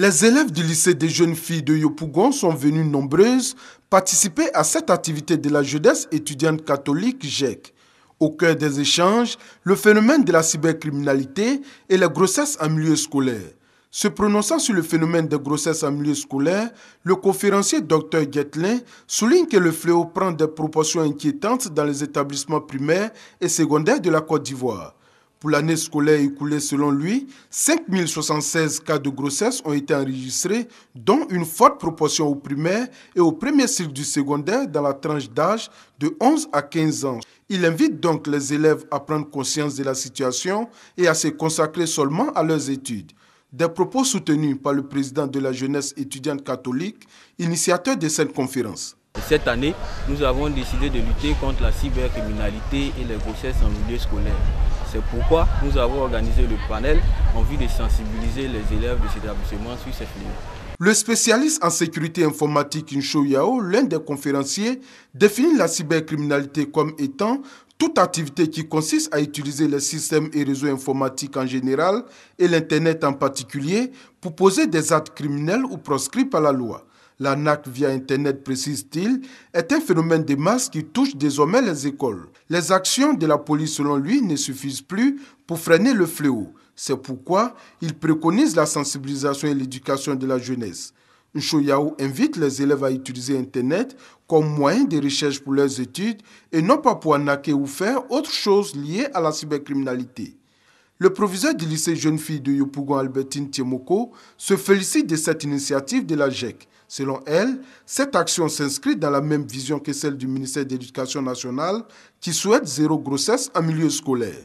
Les élèves du lycée des jeunes filles de Yopougon sont venus nombreuses participer à cette activité de la jeunesse étudiante catholique GEC. Au cœur des échanges, le phénomène de la cybercriminalité et les grossesses en milieu scolaire. Se prononçant sur le phénomène des grossesses en milieu scolaire, le conférencier Dr Guetlin souligne que le fléau prend des proportions inquiétantes dans les établissements primaires et secondaires de la Côte d'Ivoire. Pour l'année scolaire écoulée, selon lui, 5076 cas de grossesse ont été enregistrés, dont une forte proportion au primaire et au premier cycle du secondaire dans la tranche d'âge de 11 à 15 ans. Il invite donc les élèves à prendre conscience de la situation et à se consacrer seulement à leurs études. Des propos soutenus par le président de la jeunesse étudiante catholique, initiateur de cette conférence. Cette année, nous avons décidé de lutter contre la cybercriminalité et les grossesses en milieu scolaire. C'est pourquoi nous avons organisé le panel en vue de sensibiliser les élèves de cet établissement sur ces fléaux. Le spécialiste en sécurité informatique Ncho Yao, l'un des conférenciers, définit la cybercriminalité comme étant toute activité qui consiste à utiliser les systèmes et réseaux informatiques en général et l'Internet en particulier pour poser des actes criminels ou proscrits par la loi. L'arnaque via Internet, précise-t-il, est un phénomène de masse qui touche désormais les écoles. Les actions de la police, selon lui, ne suffisent plus pour freiner le fléau. C'est pourquoi il préconise la sensibilisation et l'éducation de la jeunesse. Ncho Yao invite les élèves à utiliser Internet comme moyen de recherche pour leurs études et non pas pour arnaquer ou faire autre chose liée à la cybercriminalité. Le proviseur du lycée jeune fille de Yopougon, Albertine Tiemoko, se félicite de cette initiative de la GEC. Selon elle, cette action s'inscrit dans la même vision que celle du ministère de l'Éducation nationale qui souhaite zéro grossesse en milieu scolaire.